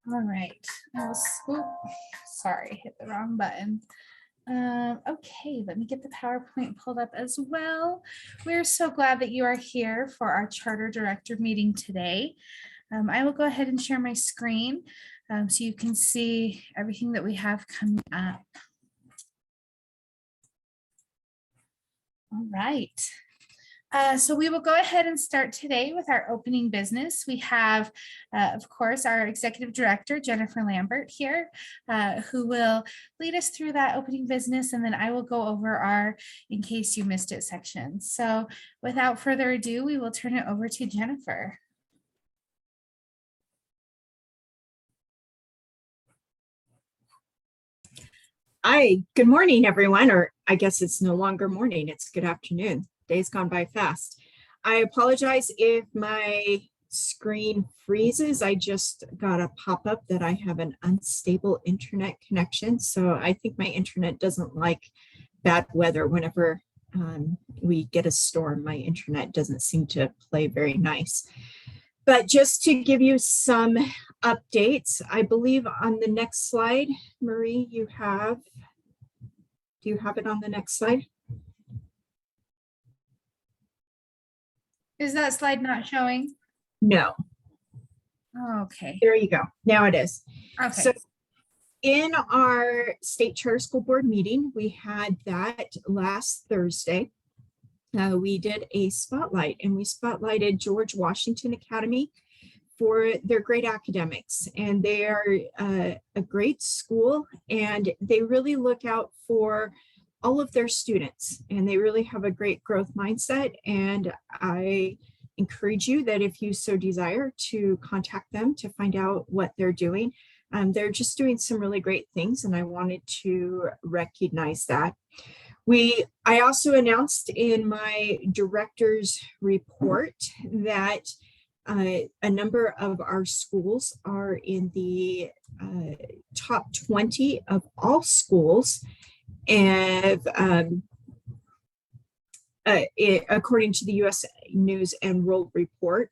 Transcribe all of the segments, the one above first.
All right. Sorry, hit the wrong button. Okay, let me get the PowerPoint pulled up as well. We're so glad that you are here for our Charter Director meeting today. I will go ahead and share my screen so you can see everything that we have coming up. All right. So we will go ahead and start today with our opening business. We have, of course, our Executive Director, Jennifer Lambert here, who will lead us through that opening business, and then I will go over our in case you missed it section. So without further ado, we will turn it over to Jennifer. Hi, good morning, everyone, or I guess it's no longer morning, it's good afternoon. Day's gone by fast. I apologize if my screen freezes. I just got a pop-up that I have an unstable internet connection. So I think my internet doesn't like bad weather. Whenever we get a storm, my internet doesn't seem to play very nice. But just to give you some updates, I believe on the next slide, Marie, do you have it on the next slide? Is that slide not showing? No. Oh, okay. There you go. Now it is. Okay. So in our state charter school board meeting, we had that last Thursday. We did a spotlight, and we spotlighted George Washington Academy for their great academics, and they are a great school, and they really look out for all of their students, and they really have a great growth mindset. And I encourage you that if you so desire to contact them to find out what they're doing. They're just doing some really great things, and I wanted to recognize that. I also announced in my director's report that a number of our schools are in the top 20 of all schools, and according to the U.S. News and World Report.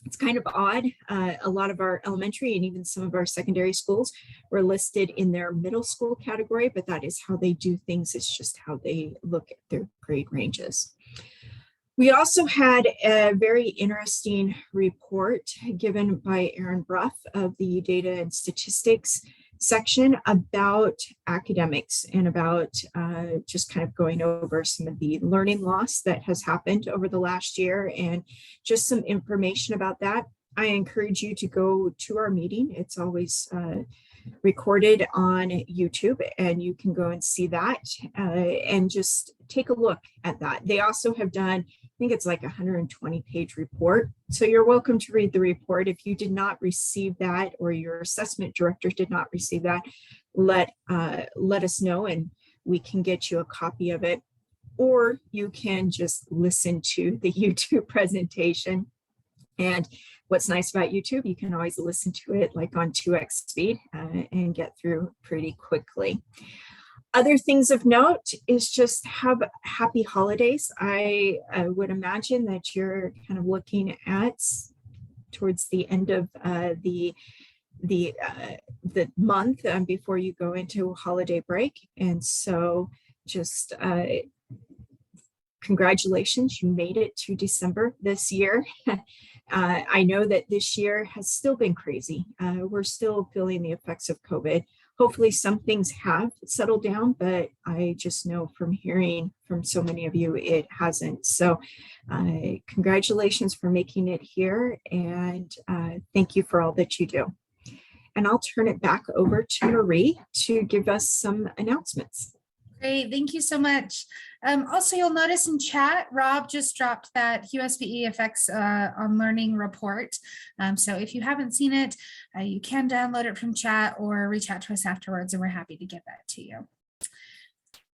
It's kind of odd. A lot of our elementary and even some of our secondary schools were listed in their middle school category, but that is how they do things. It's just how they look at their grade ranges. We also had a very interesting report given by Aaron Bruff of the Data and Statistics section about academics and about just kind of going over some of the learning loss that has happened over the last year and just some information about that. I encourage you to go to our meeting. It's always recorded on YouTube, and you can go and see that and just take a look at that. They also have done, I think it's like a 120-page report. So you're welcome to read the report. If you did not receive that, or your assessment director did not receive that, let us know and we can get you a copy of it. Or you can just listen to the YouTube presentation. And what's nice about YouTube, you can always listen to it like on 2x speed and get through pretty quickly. Other things of note is just have happy holidays. I would imagine that you're kind of looking at towards the end of the month before you go into holiday break. And so just congratulations, you made it to December this year. I know that this year has still been crazy. We're still feeling the effects of COVID. Hopefully some things have settled down, but I just know from hearing from so many of you, it hasn't. So congratulations for making it here, and thank you for all that you do. And I'll turn it back over to Marie to give us some announcements. Great, thank you so much. Also, you'll notice in chat, Rob just dropped that USBE Effects on Learning report. So if you haven't seen it, you can download it from chat or reach out to us afterwards, and we're happy to get that to you.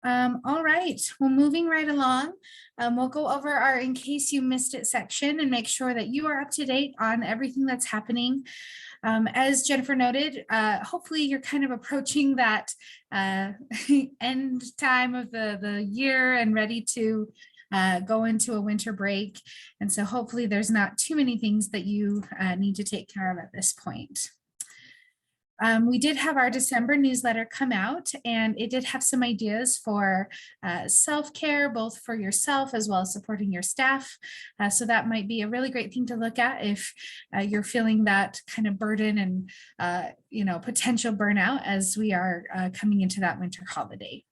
All right, well, moving right along, we'll go over our in case you missed it section and make sure that you are up to date on everything that's happening. As Jennifer noted, hopefully you're kind of approaching that end time of the year and ready to go into a winter break. And so hopefully there's not too many things that you need to take care of at this point. We did have our December newsletter come out, and it did have some ideas for self-care, both for yourself as well as supporting your staff. So that might be a really great thing to look at if you're feeling that kind of burden and potential burnout as we are coming into that winter holiday.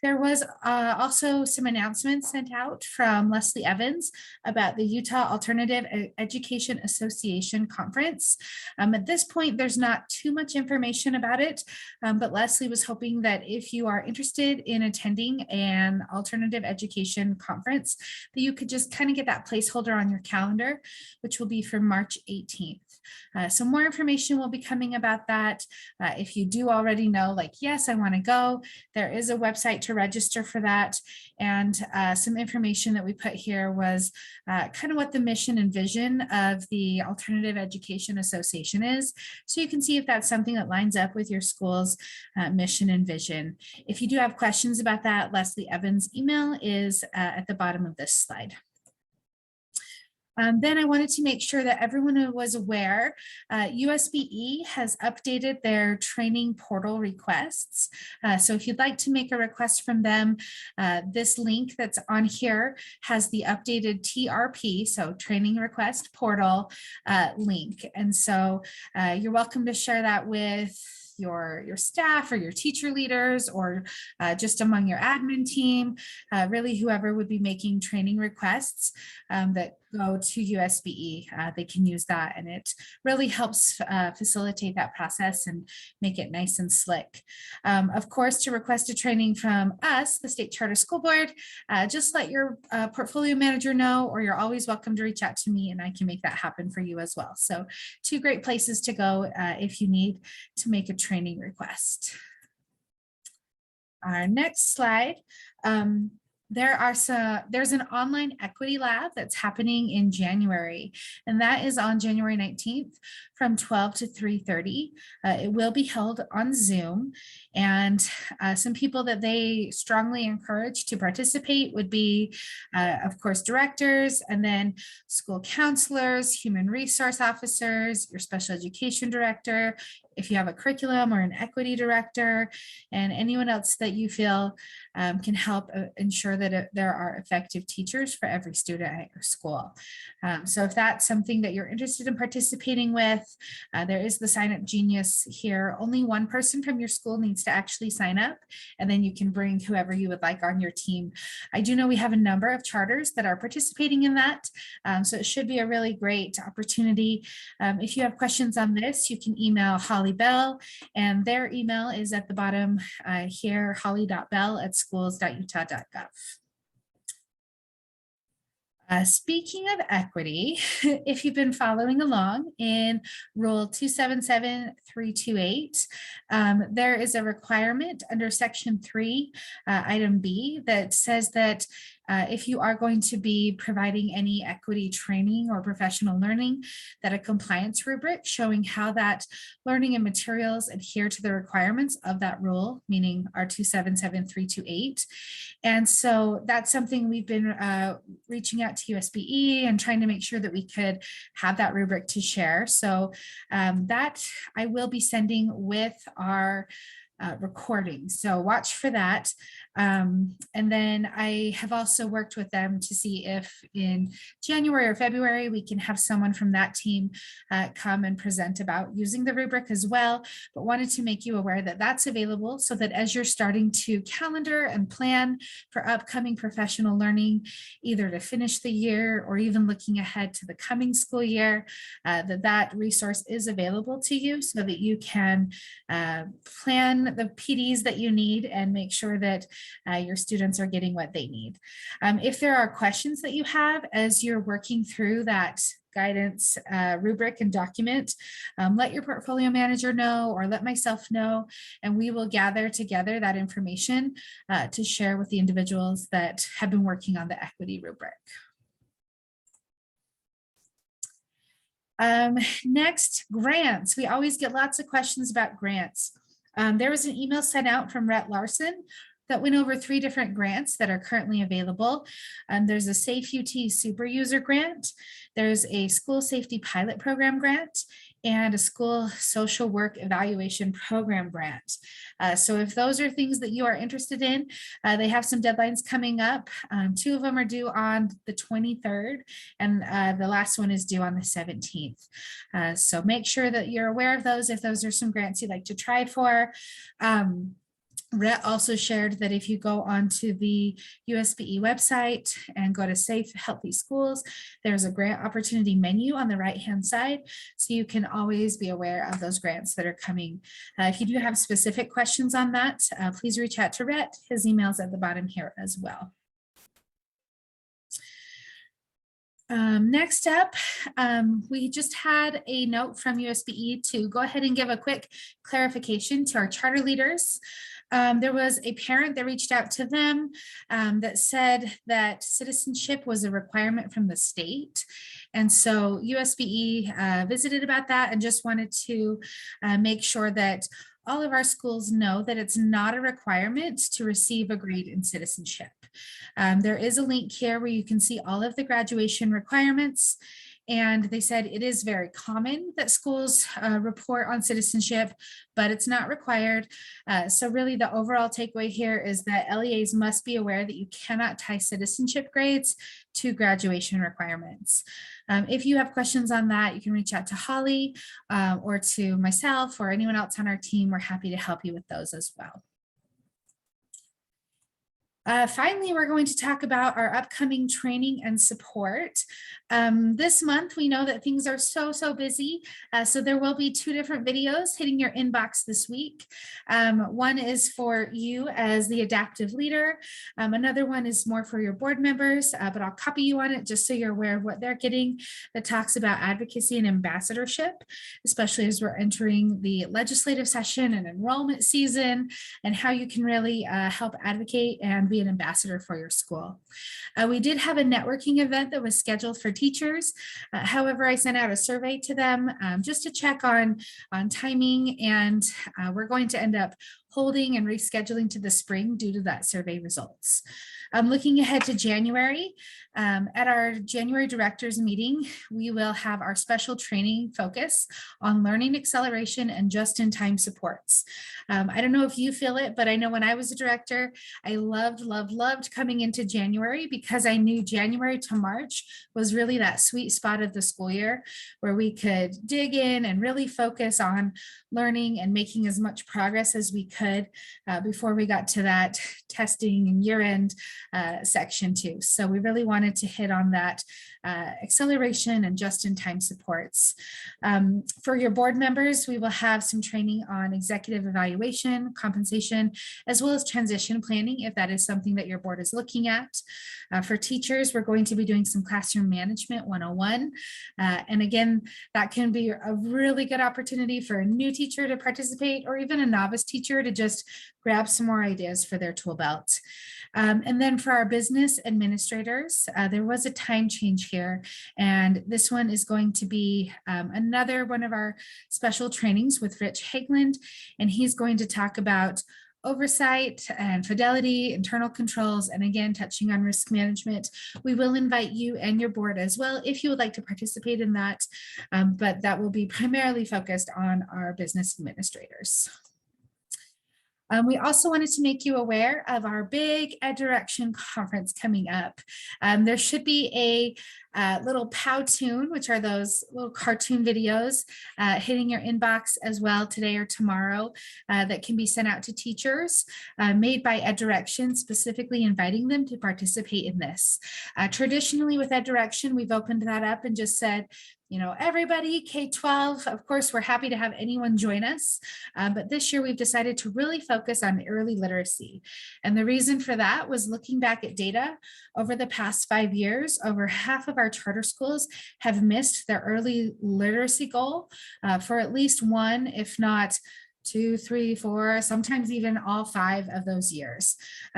There was also some announcements sent out from Leslie Evans about the Utah Alternative Education Association Conference. At this point, there's not too much information about it, but Leslie was hoping that if you are interested in attending an alternative education conference, that you could just kind of get that placeholder on your calendar, which will be for March 18th. So more information will be coming about that. If you do already know, like, yes, I want to go, there is a website to register for that. And some information that we put here was kind of what the mission and vision of the Alternative Education Association is. So you can see if that's something that lines up with your school's mission and vision. If you do have questions about that, Leslie Evans' email is at the bottom of this slide. Then I wanted to make sure that everyone was aware, USBE has updated their training portal requests. So if you'd like to make a request from them, this link that's on here has the updated TRP, so training request portal link. And so you're welcome to share that with your staff or your teacher leaders, or just among your admin team, really whoever would be making training requests that go to USBE, they can use that, and it really helps facilitate that process and make it nice and slick. Of course, to request a training from us, the State Charter School Board, just let your portfolio manager know, or you're always welcome to reach out to me and I can make that happen for you as well. So 2 great places to go if you need to make a training request. Our next slide. There's an online equity lab that's happening in January, and that is on January 19th from 12 to 3:30. It will be held on Zoom, and some people that they strongly encourage to participate would be, of course, directors, and then school counselors, human resource officers, your special education director, if you have a curriculum or an equity director, and anyone else that you feel can help ensure that there are effective teachers for every student at your school. So if that's something that you're interested in participating with, there is the Sign Up Genius here. Only one person from your school needs to actually sign up, and then you can bring whoever you would like on your team. I do know we have a number of charters that are participating in that, so it should be a really great opportunity. If you have questions on this, you can email Holly Bell, and their email is at the bottom here, holly.bell@schools.utah.gov. Speaking of equity, if you've been following along in Rule 277328, there is a requirement under Section 3, Item B, that says that if you are going to be providing any equity training or professional learning, that a compliance rubric showing how that learning and materials adhere to the requirements of that rule, meaning our 277328. And so that's something we've been reaching out to USBE and trying to make sure that we could have that rubric to share. So that I will be sending with our recording. So watch for that. And then I have also worked with them to see if in January or February, we can have someone from that team come and present about using the rubric as well, but wanted to make you aware that that's available so that as you're starting to calendar and plan for upcoming professional learning, either to finish the year or even looking ahead to the coming school year, that resource is available to you so that you can plan the PDs that you need and make sure that your students are getting what they need. If there are questions that you have as you're working through that guidance rubric and document, let your portfolio manager know or let myself know, and we will gather together that information to share with the individuals that have been working on the equity rubric. Next, grants. We always get lots of questions about grants. There was an email sent out from Rhett Larson that went over 3 different grants that are currently available. There's a Safe UT Super User Grant, there's a School Safety Pilot Program Grant, and a school social work evaluation program grant. So if those are things that you are interested in, they have some deadlines coming up. 2 of them are due on the 23rd, and the last one is due on the 17th. So make sure that you're aware of those if those are some grants you'd like to try for. Rhett also shared that if you go onto the USBE website and go to Safe Healthy Schools, there's a grant opportunity menu on the right-hand side, so you can always be aware of those grants that are coming. If you do have specific questions on that, please reach out to Rhett. His email's at the bottom here as well. Next up, we just had a note from USBE to go ahead and give a quick clarification to our charter leaders. There was a parent that reached out to them that said that citizenship was a requirement from the state. And so USBE visited about that and just wanted to make sure that all of our schools know that it's not a requirement to receive a grade in citizenship. There is a link here where you can see all of the graduation requirements. And they said it is very common that schools report on citizenship, but it's not required. So really the overall takeaway here is that LEAs must be aware that you cannot tie citizenship grades to graduation requirements. If you have questions on that, you can reach out to Holly or to myself or anyone else on our team. We're happy to help you with those as well. Finally, we're going to talk about our upcoming training and support. This month, we know that things are so busy, so there will be 2 different videos hitting your inbox this week. One is for you as the adaptive leader. Another one is more for your board members, but I'll copy you on it just so you're aware of what they're getting, that talks about advocacy and ambassadorship, especially as we're entering the legislative session and enrollment season, and how you can really help advocate and be an ambassador for your school. We did have a networking event that was scheduled for teachers. However, I sent out a survey to them just to check on timing, and we're going to end up holding and rescheduling to the spring due to that survey results. Looking ahead to January, at our January directors meeting, we will have our special training focus on learning acceleration and just-in-time supports. I don't know if you feel it, but I know when I was a director, I loved coming into January because I knew January to March was really that sweet spot of the school year where we could dig in and really focus on learning and making as much progress as we could before we got to that testing and year-end section 2. So we really wanted to hit on that acceleration and just-in-time supports. For your board members, we will have some training on executive evaluation, compensation, as well as transition planning, if that is something that your board is looking at. For teachers, we're going to be doing some classroom management 101. And again, that can be a really good opportunity for a new teacher to participate, or even a novice teacher to just grab some more ideas for their tool belt. And then for our business administrators, there was a time change here, and this one is going to be another one of our special trainings with Rich Hageland, and he's going to talk about oversight and fidelity, internal controls, and again, touching on risk management. We will invite you and your board as well if you would like to participate in that, but that will be primarily focused on our business administrators. We also wanted to make you aware of our big EdDirection conference coming up. There should be a little Powtoon, which are those little cartoon videos hitting your inbox as well today or tomorrow that can be sent out to teachers, made by EdDirection, specifically inviting them to participate in this. Traditionally with EdDirection, we've opened that up and just said, you know, everybody K-12, of course, we're happy to have anyone join us. But this year we've decided to really focus on early literacy. And the reason for that was looking back at data over the past 5 years, over half of our charter schools have missed their early literacy goal for at least one, if not 2, 3, 4, sometimes even all 5 of those years.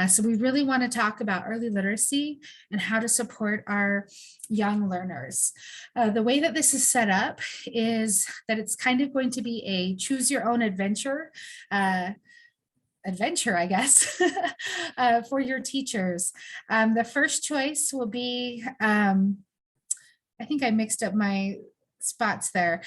So we really want to talk about early literacy and how to support our young learners. The way that this is set up is that it's kind of going to be a choose your own adventure, I guess, for your teachers. The first choice will be, I think I mixed up my spots there.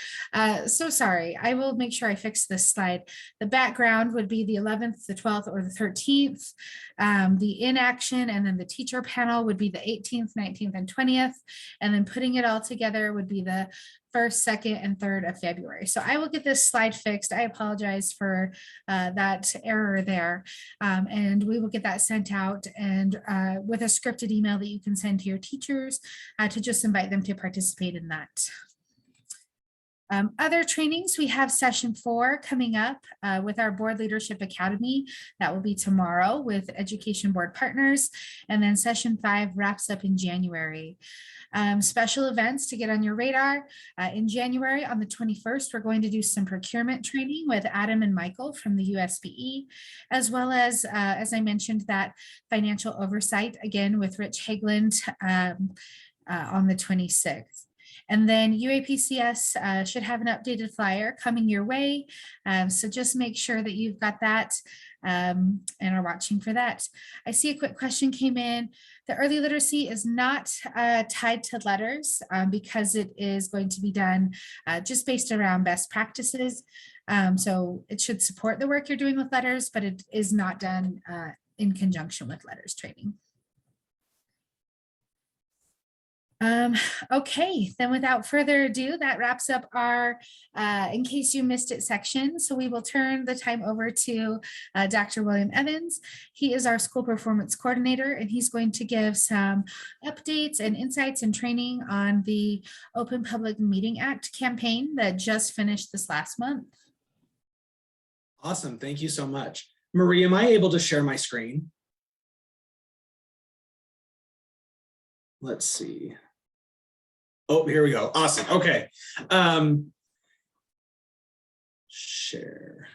So sorry. I will make sure I fix this slide. The background would be the 11th, the 12th, or the 13th. The inaction and then the teacher panel would be the 18th, 19th, and 20th. And then putting it all together would be the 1st, 2nd, and 3rd of February. So I will get this slide fixed. I apologize for that error there. And we will get that sent out and with a scripted email that you can send to your teachers to just invite them to participate in that. Other trainings, we have session 4 coming up with our Board Leadership Academy. That will be tomorrow with Education Board partners. And then session 5 wraps up in January. Special events to get on your radar. In January on the 21st, we're going to do some procurement training with Adam and Michael from the USBE, as well as I mentioned, that financial oversight again with Rich Hageland on the 26th. And then UAPCS should have an updated flyer coming your way. So just make sure that you've got that and are watching for that. I see a quick question came in. The early literacy is not tied to letters because it is going to be done just based around best practices. So it should support the work you're doing with letters, but it is not done in conjunction with letters training. Okay, then without further ado, that wraps up our in case you missed it section. So we will turn the time over to Dr. William Evans. He is our school performance coordinator, and he's going to give some updates and insights and training on the Open Public Meeting Act campaign that just finished this last month. Awesome, thank you so much. Marie, am I able to share my screen? Let's see. Oh, here we go. Awesome. Okay. Share.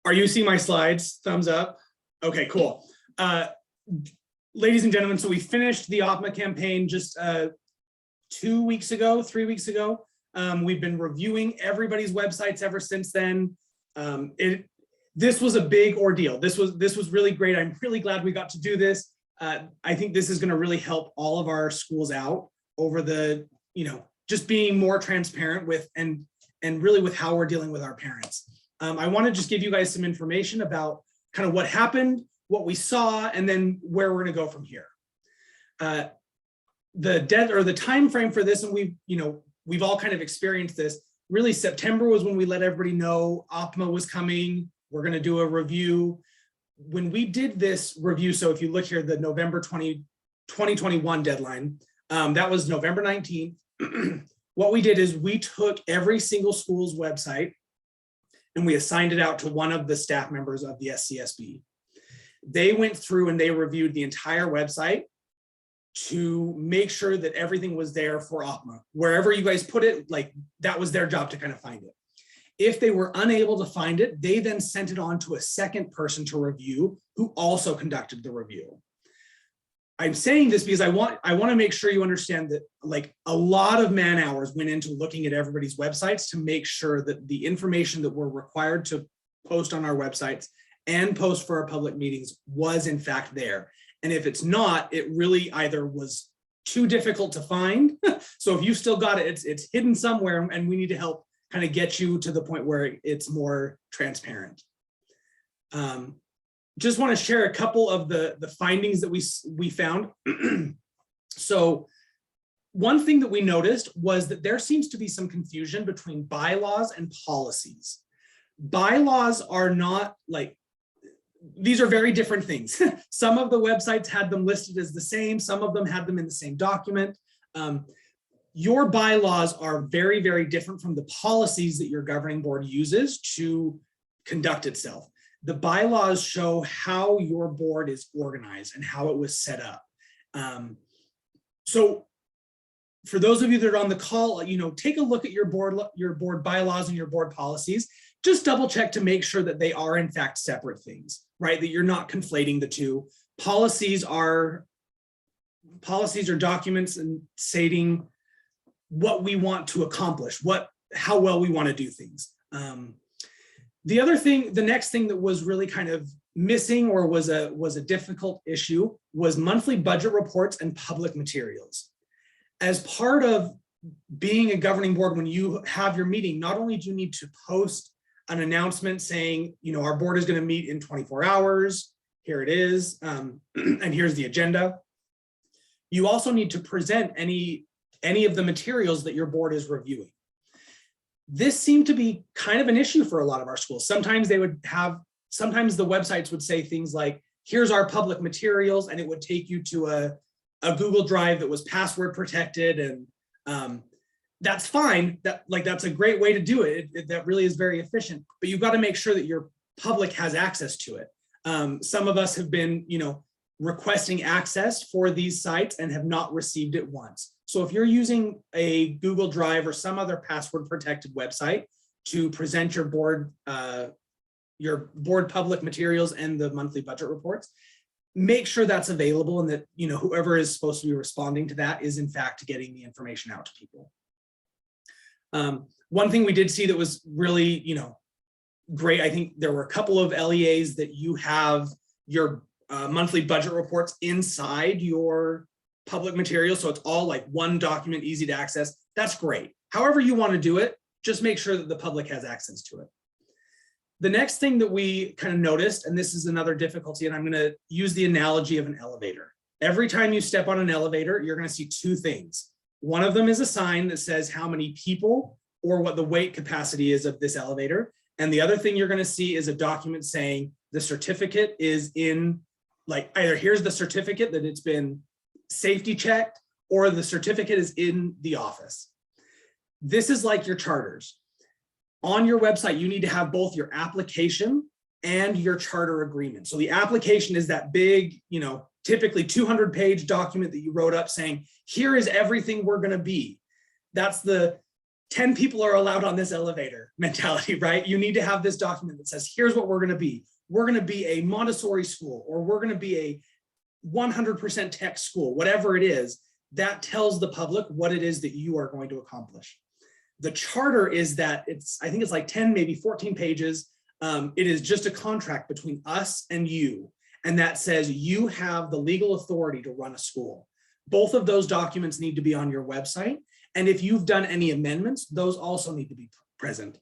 Are you seeing my slides? Thumbs up. Okay, cool. Ladies and gentlemen, so we finished the OPMA campaign just 2 weeks ago, 3 weeks ago. We've been reviewing everybody's websites ever since then. This was a big ordeal. This was really great. I'm really glad we got to do this. I think this is going to really help all of our schools out over the, just being more transparent with and really with how we're dealing with our parents. I want to just give you guys some information about kind of what happened, what we saw, and then where we're going to go from here. The time frame for this, and we've all kind of experienced this. Really, September was when we let everybody know OPMA was coming. We're going to do a review. When we did this review, so if you look here, the November 2021 deadline, that was November 19th. What we did is we took every single school's website and we assigned it out to one of the staff members of the SCSB. They went through and they reviewed the entire website to make sure that everything was there for OPMA. Wherever you guys put it, like that was their job to kind of find it. If they were unable to find it, they then sent it on to a second person to review who also conducted the review. I'm saying this because I want to make sure you understand that like a lot of man hours went into looking at everybody's websites to make sure that the information that we're required to post on our websites and post for our public meetings was in fact there. And if it's not, it really either was too difficult to find. So if you still got it, it's hidden somewhere and we need to help kind of get you to the point where it's more transparent. Just want to share a couple of the findings that we found. So one thing that we noticed was that there seems to be some confusion between bylaws and policies. Bylaws are not like, these are very different things. Some of the websites had them listed as the same, some of them had them in the same document. Your bylaws are very, very different from the policies that your governing board uses to conduct itself. The bylaws show how your board is organized and how it was set up. So for those of you that are on the call, take a look at your board bylaws and your board policies. Just double check to make sure that they are in fact separate things, right? That you're not conflating the two. Policies are documents and stating what we want to accomplish, how well we want to do things. The next thing that was really kind of missing or was a difficult issue was monthly budget reports and public materials. As part of being a governing board, when you have your meeting, not only do you need to post an announcement saying, our board is going to meet in 24 hours, here it is, and here's the agenda. You also need to present any of the materials that your board is reviewing. This seemed to be kind of an issue for a lot of our schools. Sometimes the websites would say things like, here's our public materials, and it would take you to a Google Drive that was password protected, and that's fine. That's a great way to do it. That really is very efficient, but you've got to make sure that your public has access to it. Some of us have been, requesting access for these sites and have not received it once. So if you're using a Google Drive or some other password protected website to present your board public materials and the monthly budget reports, make sure that's available and that, whoever is supposed to be responding to that is in fact getting the information out to people. One thing we did see that was really, great, I think there were a couple of LEAs that you have your monthly budget reports inside your public material. So it's all like one document, easy to access. That's great. However you want to do it, just make sure that the public has access to it. The next thing that we kind of noticed, and this is another difficulty, and I'm going to use the analogy of an elevator. Every time you step on an elevator, you're going to see two things. One of them is a sign that says how many people or what the weight capacity is of this elevator. And the other thing you're going to see is a document saying the certificate is in, like, either here's the certificate that it's been safety checked, or the certificate is in the office. This is like your charters. On your website, you need to have both your application and your charter agreement. So the application is that big, typically 200-page document that you wrote up saying, here is everything we're going to be. That's the 10 people are allowed on this elevator mentality, right? You need to have this document that says, here's what we're going to be. We're going to be a Montessori school, or we're going to be a 100% tech school, whatever it is. That tells the public what it is that you are going to accomplish. The charter is that I think it's like 10, maybe 14 pages. It is just a contract between us and you. And that says you have the legal authority to run a school. Both of those documents need to be on your website. And if you've done any amendments, those also need to be present.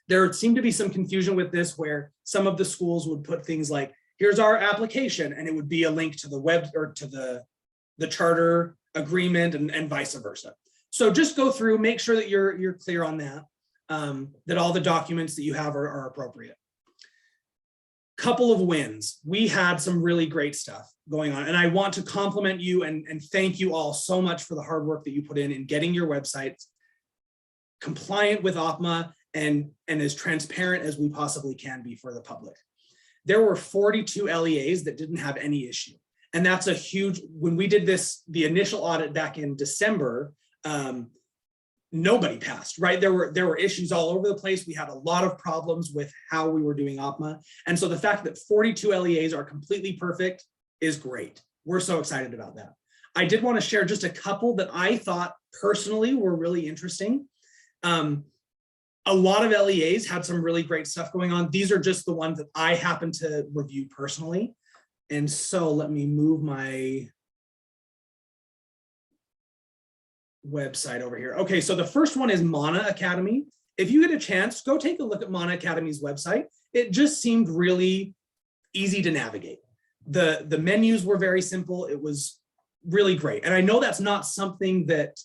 There seemed to be some confusion with this, where some of the schools would put things like, here's our application, and it would be a link to the web or to the charter agreement, and vice versa. So just go through, make sure that you're clear on that, that all the documents that you have are appropriate. Couple of wins. We had some really great stuff going on, and I want to compliment you and thank you all so much for the hard work that you put in getting your websites compliant with OPMA and as transparent as we possibly can be for the public. There were 42 LEAs that didn't have any issue. And that's a huge, when we did the initial audit back in December, nobody passed, right? There were issues all over the place. We had a lot of problems with how we were doing OPMA. And so the fact that 42 LEAs are completely perfect is great. We're so excited about that. I did want to share just a couple that I thought personally were really interesting. A lot of LEAs had some really great stuff going on. These are just the ones that I happen to review personally. And so let me move my website over here. Okay, so the first one is Mana Academy. If you get a chance, go take a look at Mana Academy's website. It just seemed really easy to navigate. The menus were very simple. It was really great. And I know that's not something that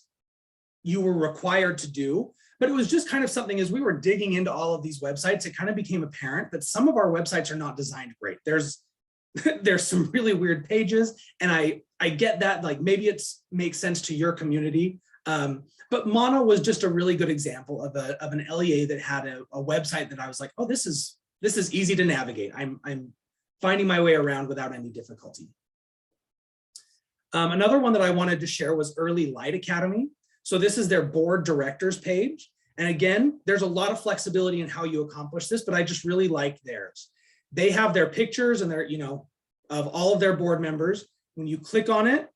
you were required to do, but it was just kind of something, as we were digging into all of these websites, it kind of became apparent that some of our websites are not designed great. There's some really weird pages, and I get that, like, maybe it makes sense to your community. But Mana was just a really good example of an LEA that had a website that I was like, oh, this is easy to navigate. I'm finding my way around without any difficulty. Another one that I wanted to share was Early Light Academy. So this is their board directors page. And again, there's a lot of flexibility in how you accomplish this, but I just really like theirs. They have their pictures and their, of all of their board members. When you click on it,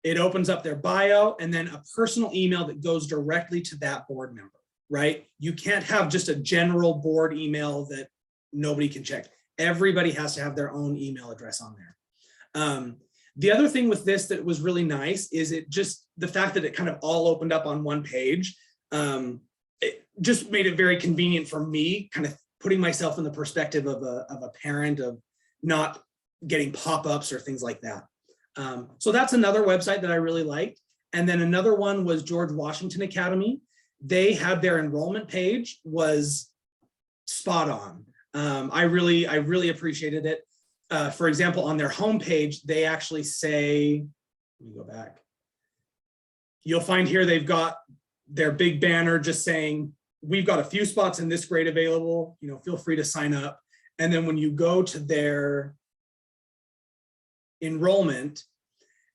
it opens up their bio and then a personal email that goes directly to that board member, right? You can't have just a general board email that nobody can check. Everybody has to have their own email address on there. The other thing with this that was really nice is it just, the fact that it kind of all opened up on one page, it just made it very convenient for me, kind of putting myself in the perspective of a parent, of not getting pop-ups or things like that. So that's another website that I really liked. And then another one was George Washington Academy. They had their enrollment page was spot on. I really appreciated it. For example, on their homepage, they actually say, let me go back. You'll find here they've got their big banner just saying, we've got a few spots in this grade available, you know, feel free to sign up. And then when you go to their enrollment,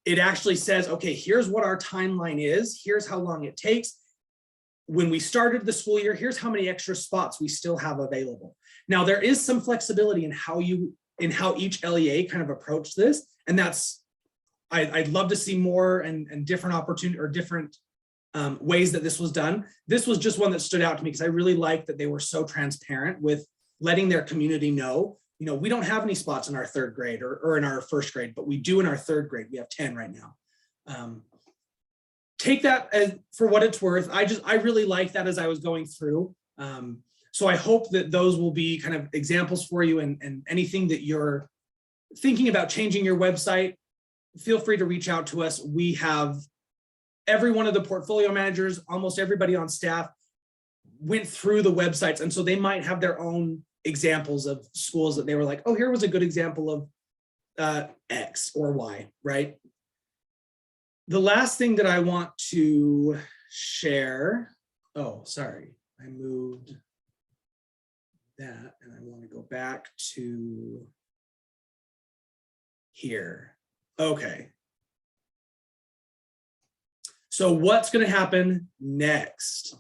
it actually says, okay, here's what our timeline is. Here's how long it takes. When we started the school year, here's how many extra spots we still have available. Now, there is some flexibility in how each LEA kind of approached this. And that's, I'd love to see more and different opportunity or different ways that this was done. This was just one that stood out to me because I really liked that they were so transparent with letting their community know, you know, we don't have any spots in our third grade or in our first grade, but we do in our third grade. We have 10 right now. Take that as for what it's worth. I really liked that as I was going through. So I hope that those will be kind of examples for you, and anything that you're thinking about changing your website, feel free to reach out to us. We have every one of the portfolio managers, almost everybody on staff went through the websites. And so they might have their own examples of schools that they were like, oh, here was a good example of X or Y, right? The last thing that I want to share, oh, sorry, I moved that and I want to go back to here. Okay. So what's going to happen next?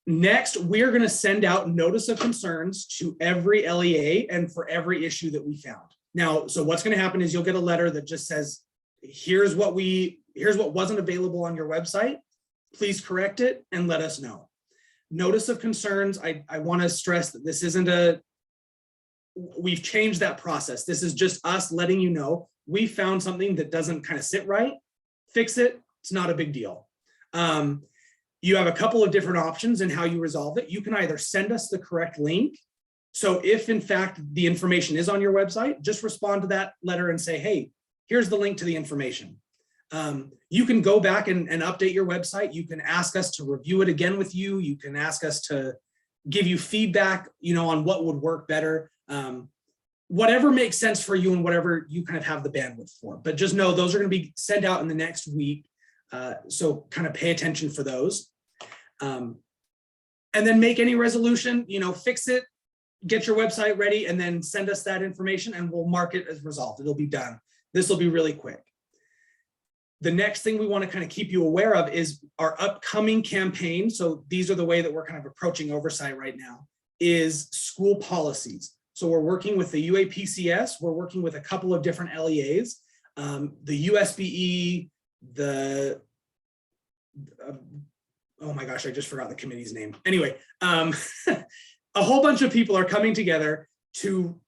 Next, we're going to send out notice of concerns to every LEA and for every issue that we found. Now, so what's going to happen is you'll get a letter that just says, here's what wasn't available on your website. Please correct it and let us know. Notice of concerns, I want to stress that this isn't we've changed that process. This is just us letting you know we found something that doesn't kind of sit right. Fix it. It's not a big deal. You have a couple of different options in how you resolve it. You can either send us the correct link. So if in fact the information is on your website, just respond to that letter and say, hey, here's the link to the information. You can go back and update your website. You can ask us to review it again with you. You can ask us to give you feedback, you know, on what would work better. Whatever makes sense for you and whatever you kind of have the bandwidth for. But just know those are going to be sent out in the next week. So kind of pay attention for those. And then make any resolution, you know, fix it, get your website ready, and then send us that information and we'll mark it as resolved. It'll be done. This will be really quick. The next thing we want to kind of keep you aware of is our upcoming campaign. So these are the way that we're kind of approaching oversight right now, is school policies. So we're working with the UAPCS. We're working with a couple of different LEAs, the USBE, oh my gosh, I just forgot the committee's name. Anyway, a whole bunch of people are coming together to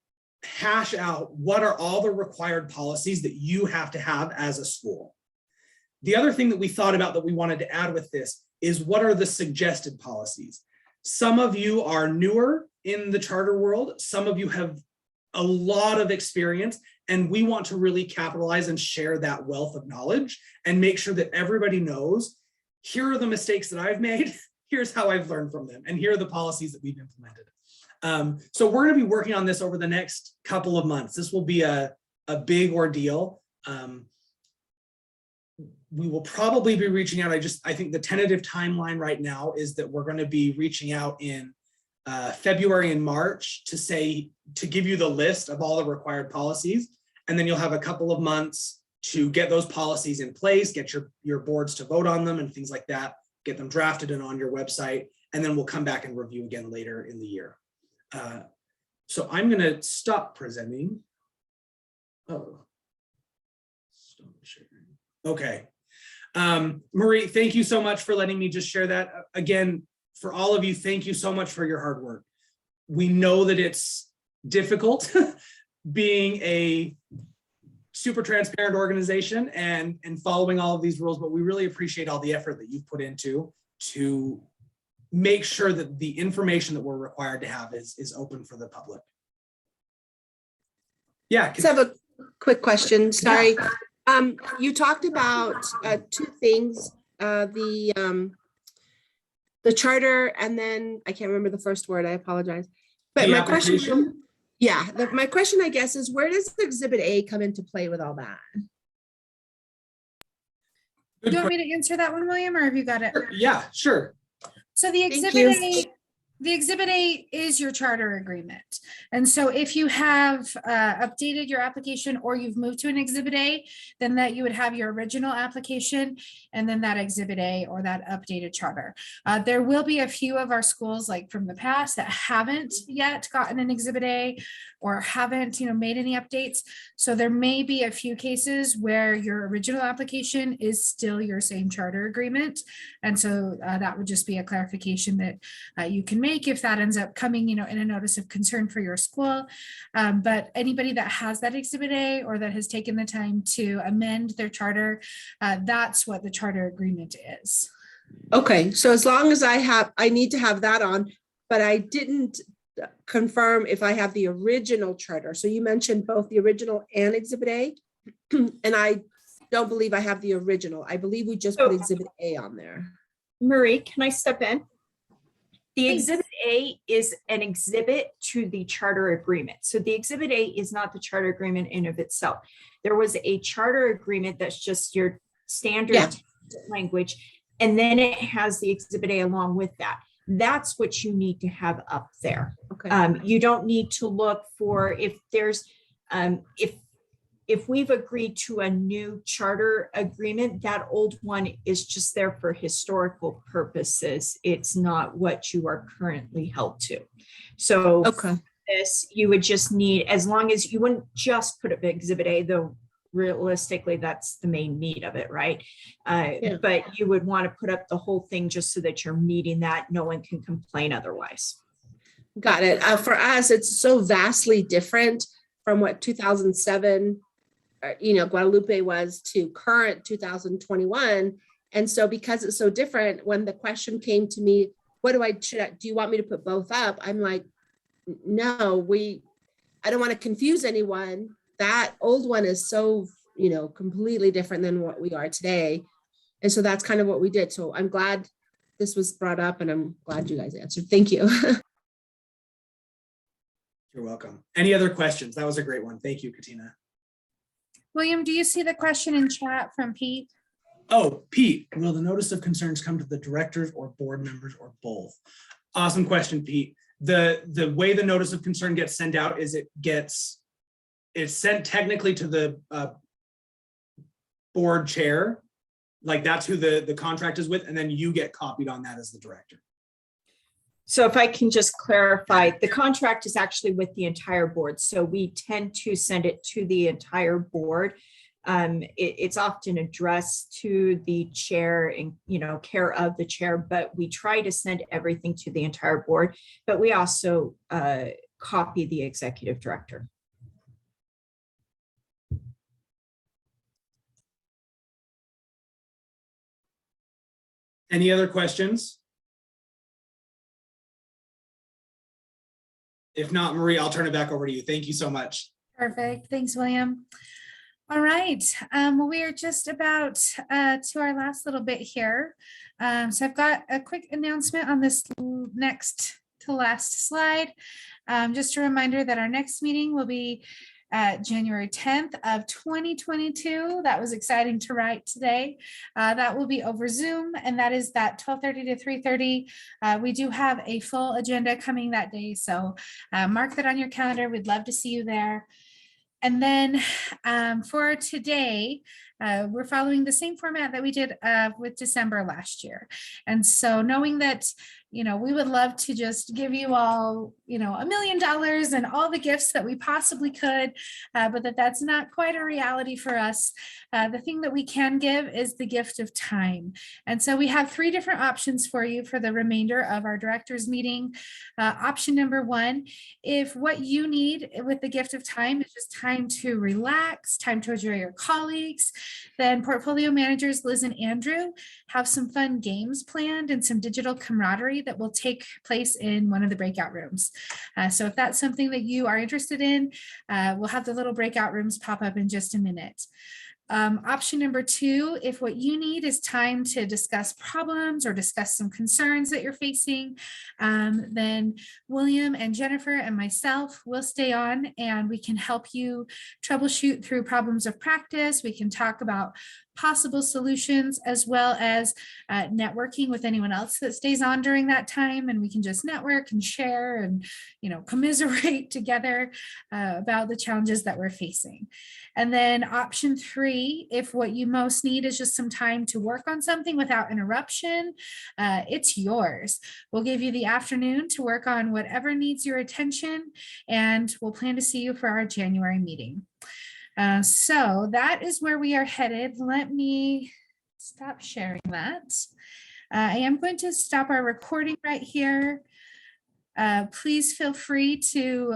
hash out what are all the required policies that you have to have as a school. The other thing that we thought about that we wanted to add with this is what are the suggested policies. Some of you are newer in the charter world. Some of you have a lot of experience, and we want to really capitalize and share that wealth of knowledge and make sure that everybody knows, here are the mistakes that I've made, here's how I've learned from them, and here are the policies that we've implemented. So we're going to be working on this over the next couple of months. This will be a big ordeal. We will probably be reaching out. I think the tentative timeline right now is that we're going to be reaching out in February and March to give you the list of all the required policies. And then you'll have a couple of months to get those policies in place, get your boards to vote on them and things like that, get them drafted and on your website. And then we'll come back and review again later in the year. So I'm going to stop presenting. Oh, stop sharing. Okay. Marie, thank you so much for letting me just share that. Again, for all of you, thank you so much for your hard work. We know that it's difficult being a super transparent organization and following all of these rules, but we really appreciate all the effort that you've put into to make sure that the information that we're required to have is open for the public. Yeah. Just have a quick question. Sorry. You talked about two things, the charter, and then I can't remember the first word. I apologize. But The my application? question, my question, I guess, is where does Exhibit A come into play with all that? Good Do you want me to answer that one, William, or have you got it? Yeah, sure. So the Thank Exhibit A is your charter agreement. And so if you have updated your application or you've moved to an Exhibit A, then that you would have your original application and then that Exhibit A or that updated charter. There will be a few of our schools like from the past that haven't yet gotten an Exhibit A or haven't, made any updates. So there may be a few cases where your original application is still your same charter agreement. And so that would just be a clarification that you can make if that ends up coming, in a notice of concern for your school. But anybody that has that Exhibit A or that has taken the time to amend their charter, that's what the charter agreement is. Okay, so as long as I need to have that on, but I didn't confirm if I have the original charter. So you mentioned both the original and Exhibit A, and I don't believe I have the original. I believe we just put Exhibit A on there. Marie, can I step in? The Please. Exhibit A is an exhibit to the charter agreement. So the Exhibit A is not the charter agreement in of itself. There was a charter agreement that's just your standard language, and then it has the Exhibit A along with that. That's what you need to have up there. Okay. You don't need to look for if there's if we've agreed to a new charter agreement, that old one is just there for historical purposes. It's not what you are currently held to. So Okay. this, you would just need, as long as you wouldn't just put up Exhibit A, though realistically that's the main need of it, right? But you would want to put up the whole thing just so that you're meeting that. No one can complain otherwise. Got it. For us, it's so vastly different from what 2007 Guadalupe was to current 2021. And so because it's so different, when the question came to me, do you want me to put both up? I'm like, no, I don't want to confuse anyone. That old one is so, completely different than what we are today. And so that's kind of what we did. So I'm glad this was brought up and I'm glad you guys answered. Thank you. You're welcome. Any other questions? That was a great one. Thank you, Katina. William, do you see the question in chat from Pete? Oh, Pete, will the notice of concerns come to the directors or board members or both? Awesome question, Pete. The way the notice of concern gets sent out is it's sent technically to the board chair. Like that's who the contract is with, and then you get copied on that as the director. So if I can just clarify, the contract is actually with the entire board. So we tend to send it to the entire board. It's often addressed to the chair and, care of the chair, but we try to send everything to the entire board, but we also copy the executive director. Any other questions? If not, Marie, I'll turn it back over to you. Thank you so much. Perfect. Thanks, William. All right. Well, we are just about to our last little bit here. So I've got a quick announcement on this next to last slide. Just a reminder that our next meeting will be January 10th of 2022. That was exciting to write today. That will be over Zoom, and that is that 12:30 to 3:30. We do have a full agenda coming that day, so mark that on your calendar. We'd love to see you there. And then for today, we're following the same format that we did with December last year. And so knowing that we would love to just give you all, $1 million and all the gifts that we possibly could, but that's not quite a reality for us. The thing that we can give is the gift of time. And so we have 3 different options for you for the remainder of our directors meeting. Option number 1, if what you need with the gift of time is just time to relax, time to enjoy your colleagues, then portfolio managers Liz and Andrew have some fun games planned and some digital camaraderie that will take place in one of the breakout rooms. So if that's something that you are interested in, we'll have the little breakout rooms pop up in just a minute. Option number 2, if what you need is time to discuss problems or discuss some concerns that you're facing, then William and Jennifer and myself will stay on and we can help you troubleshoot through problems of practice. We can talk about possible solutions as well as networking with anyone else that stays on during that time, and we can just network and share and commiserate together about the challenges that we're facing. And then option 3, if what you most need is just some time to work on something without interruption, it's yours. We'll give you the afternoon to work on whatever needs your attention, and we'll plan to see you for our January meeting. So that is where we are headed. Let me stop sharing that. I am going to stop our recording right here. Please feel free to